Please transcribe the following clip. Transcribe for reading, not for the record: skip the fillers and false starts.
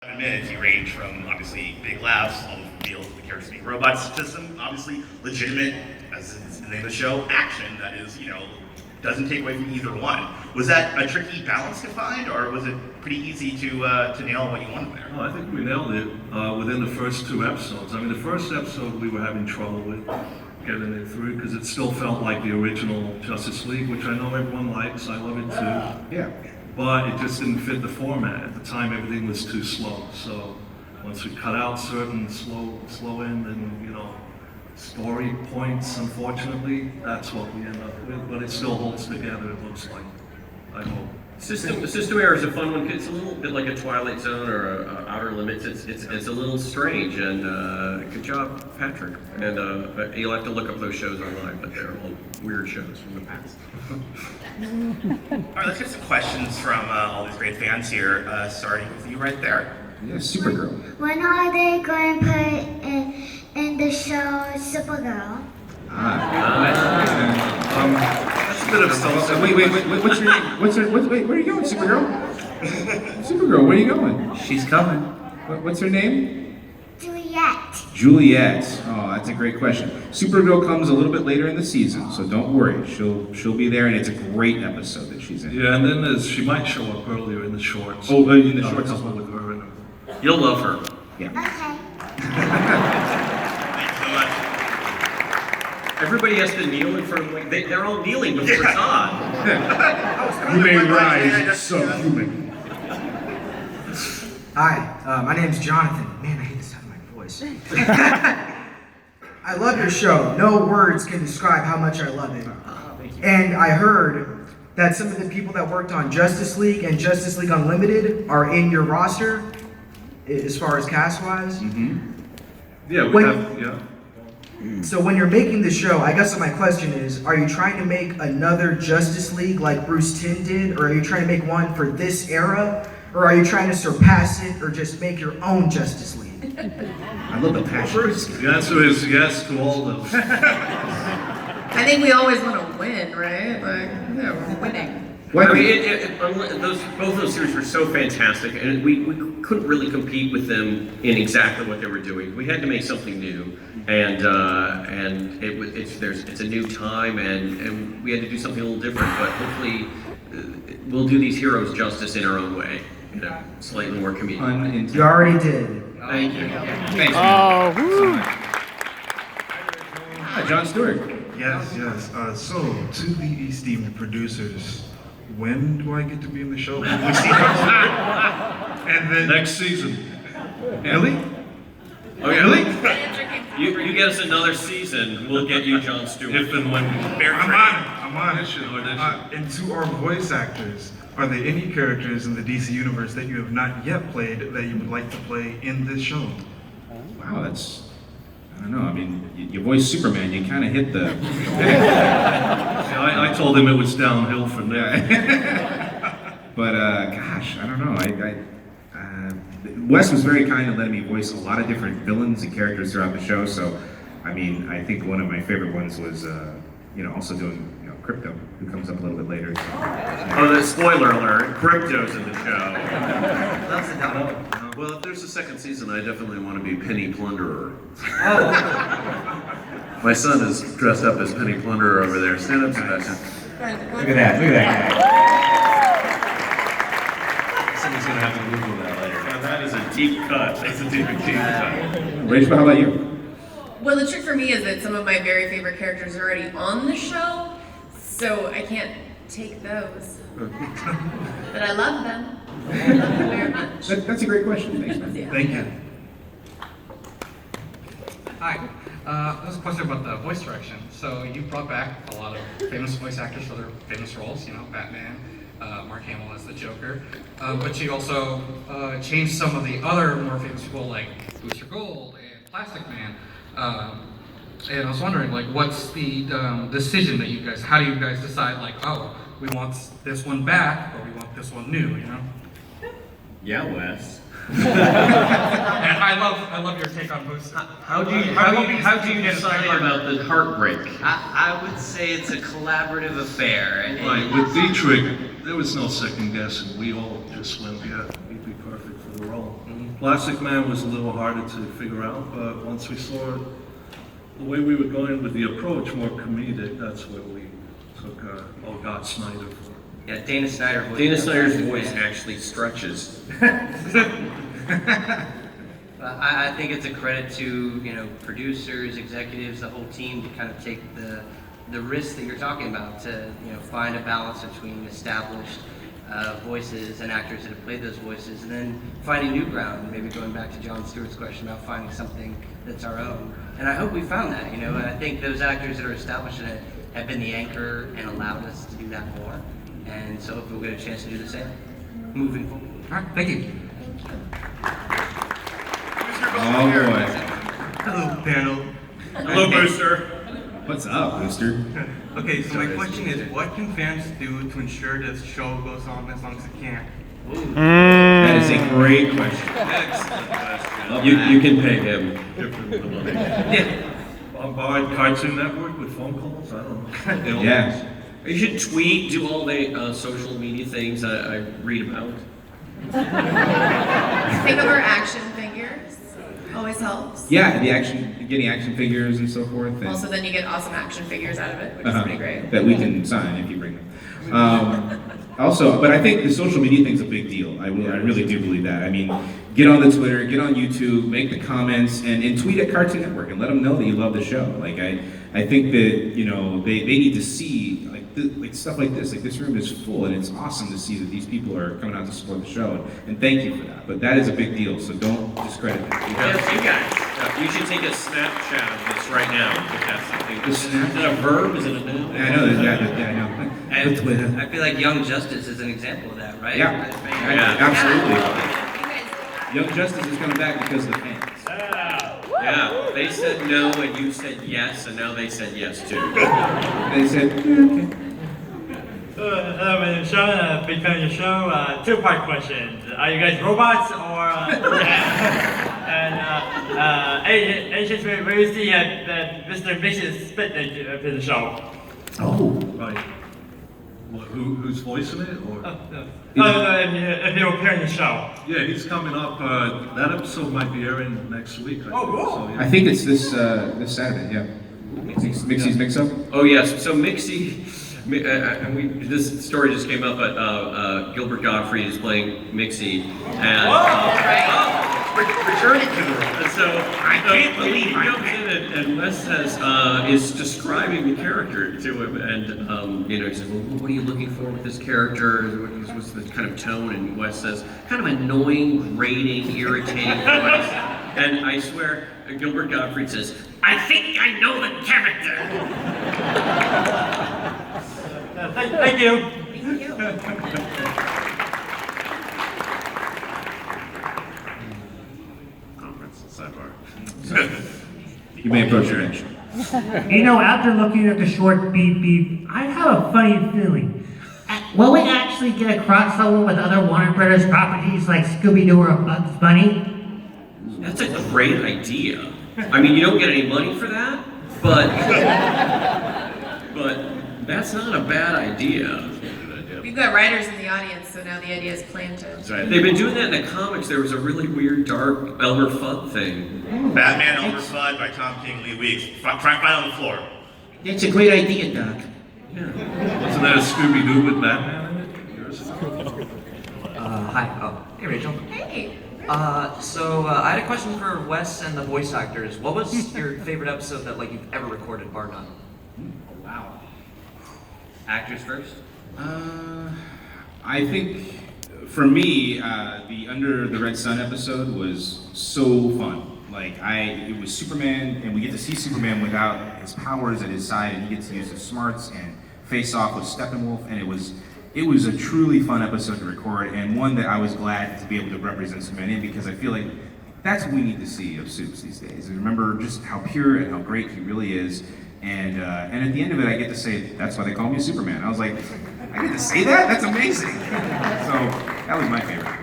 Minutes, you range from obviously big laughs, all the deals with the characters being robots, to some obviously legitimate, as is the name of the show, action that is, doesn't take away from either one. Was that a tricky balance to find, or was it pretty easy to nail what you wanted there? Oh, I think we nailed it within the first two episodes. I mean, the first episode we were having trouble with getting it through because it still felt like the original Justice League, which I know everyone likes. I love it too. Yeah. But it just didn't fit the format. At the time, everything was too slow. So once we cut out certain slow end and, story points, unfortunately, that's what we end up with. But it still holds together, it looks like, I hope. System Error is a fun one. It's a little bit like a Twilight Zone or a Outer Limits. It's a little strange, and good job, Patrick. And you'll have to look up those shows online, but they're all weird shows from the past. All right, let's get some questions from all these great fans here, starting with you right there. Yeah, Supergirl. When are they going to put in the show Supergirl? That's a bit of a Wait, what's your name? Where are you going, Supergirl? Supergirl, where are you going? She's coming. What's her name? Juliet. Juliet. Oh, that's a great question. Supergirl comes a little bit later in the season, so don't worry. She'll be there, and it's a great episode that she's in. Yeah, and then she might show up earlier in the shorts. Oh, in the shorts. A couple with her in her. You'll love her. Yeah. Okay. Thanks so much. Everybody has to kneel in front of they're all kneeling before Zod. You may rise, subhuman. Hi, my name's Jonathan. Man, I hate the sound of my voice. I love your show. No words can describe how much I love it. And I heard that some of the people that worked on Justice League and Justice League Unlimited are in your roster, as far as cast-wise. Mm-hmm. Yeah, we have, yeah. So when you're making the show, I guess my question is, are you trying to make another Justice League like Bruce Timm did, or are you trying to make one for this era, or are you trying to surpass it, or just make your own Justice League? I love the passion. The answer is yes to all those. I think we always want to win, right? Like, yeah, we're winning. I mean, both those series were so fantastic, and we couldn't really compete with them in exactly what they were doing. We had to make something new, and it's a new time, and we had to do something a little different. But hopefully, we'll do these heroes justice in our own way, slightly more comedic. You already did. Thank you. Thanks, man. So much. Hi, Jon Stewart. Yes. So, to the esteemed producers, when do I get to be in the show? We see and then Next season. Really? Oh yeah, really? You get us another season, we'll get you Jon Stewart. If and when. I'm on it. Audition. And to our voice actors, are there any characters in the DC universe that you have not yet played that you would like to play in this show? Wow, that's. I don't know. I mean, you voice Superman. You kind of hit the. I told him it was downhill from there. But gosh, I don't know. Wes was very kind in letting me voice a lot of different villains and characters throughout the show. So, I mean, I think one of my favorite ones was, also doing Crypto, who comes up a little bit later. So. Oh, the spoiler alert, Crypto's in the show. Well, if there's a second season, I definitely want to be Penny Plunderer. My son is dressed up as Penny Plunderer over there. Stand up, Sebastian. Look at that. Somebody's going to have to Google that later. Now that is a deep cut. That's a deep cut. Rachel, how about you? Well, the trick for me is that some of my very favorite characters are already on the show, so I can't take those. But I love them. I love them very much. That's a great question. Thanks, man. Yeah. Thank you. Hi. This is a question about the voice direction. So you brought back a lot of famous voice actors for their famous roles, Batman, Mark Hamill as the Joker. But you also changed some of the other more famous people like Booster Gold and Plastic Man. And I was wondering, what's the decision that how do you guys decide, we want this one back or we want this one new, Yeah, Wes. And I love your take on Booster. How do you decide about the heartbreak? I would say it's a collaborative affair. And Right, with Dietrich, there was no second guessing. We all just went, yeah, he'd be perfect for the role. Plastic Man was a little harder to figure out, but once we saw it, the way we were going with the approach, more comedic, that's where we took God Snyder for. Yeah, Dana Snyder voice. Dana Snyder's voice actually stretches. I think it's a credit to producers, executives, the whole team to kind of take the risk that you're talking about to find a balance between established voices and actors that have played those voices, and then finding new ground. Maybe going back to Jon Stewart's question about finding something that's our own. And I hope we found that. And I think those actors that are established in it have been the anchor and allowed us to do that more. And so hopefully we'll get a chance to do the same moving forward. All right, thank you. Thank you. Oh boy. Hello, panel. Hello, Booster. What's up, Booster? Okay, so my question is, what can fans do to ensure this show goes on as long as it can? That is a great question. Excellent question. You can pay him. Give him the money. Bombard Cartoon Network with phone calls? I don't know. Yeah. You should tweet, do all the social media things I read about. Think of our action figures. Always helps. Yeah, getting action figures and so forth. And, Also, then you get awesome action figures out of it, which is pretty great. that we can sign if you bring them. Also, but I think the social media thing's a big deal. I really do believe that. I mean, get on the Twitter, get on YouTube, make the comments, and tweet at Cartoon Network and let them know that you love the show. Like I think that they need to see like stuff like this. Like this room is full, and it's awesome to see that these people are coming out to support the show. And thank you for that. But that is a big deal, so don't discredit it. Yes, you guys. You should take a Snapchat of this right now. If that's something. The Is it a verb? Is it a noun? I know that. Yeah, I know. And The Twitter. I feel like Young Justice is an example of that, right? Yeah, absolutely. Young Justice is coming back because of the fans. Yeah, they said no and you said yes, and now they said yes too. They said, okay. Hello, my name is Sean, big fan of your show. Two-part question. Are you guys robots or... any chance where is the Mr. Mix's spit in the show? Oh, right. Who's voicing it? Or? If you appear in the show. Yeah, he's coming up. That episode might be airing next week. I think. cool. So, yeah. I think it's this Saturday, yeah. Mixie's Mix-Up? Oh yes, so Mixie, and this story just came up, but Gilbert Gottfried is playing Mixie, and Returning to the room. so I can't believe he comes in and Wes is describing the character to him, and he says, well, what are you looking for with this character? What's the kind of tone? And Wes says, kind of annoying, grating, irritating voice. And I swear, Gilbert Gottfried says, I think I know the character. Thank you. Thank you. Conference, sidebar. You may approach your edge. After looking at the short beep beep, I have a funny feeling. Will we actually get a crossover with other Warner Brothers properties like Scooby-Doo or Bugs Bunny? That's a great idea. I mean, you don't get any money for that, but that's not a bad idea. We've got writers in the audience, so now the idea is planted. That's right. They've been doing that in the comics. There was a really weird, dark Elmer Fudd thing. Batman Elmer Fudd by Tom King, Lee Weeks. Fight on the floor. That's a great idea, Doc. Wasn't that a Scooby-Doo with Batman in it? Yours? Hi. Oh, hey, Rachel. Hey. So I had a question for Wes and the voice actors. What was your favorite episode that you've ever recorded, bar none? Wow. Actors first? I think for me, the Under the Red Sun episode was so fun. It was Superman, and we get to see Superman without his powers at his side, and he gets to use his smarts and face off with Steppenwolf, and it was a truly fun episode to record, and one that I was glad to be able to represent Superman in, because I feel like that's what we need to see of Supes these days. And remember just how pure and how great he really is. And at the end of it, I get to say, that's why they call me Superman. I was like, I get to say that? That's amazing. So that was my favorite.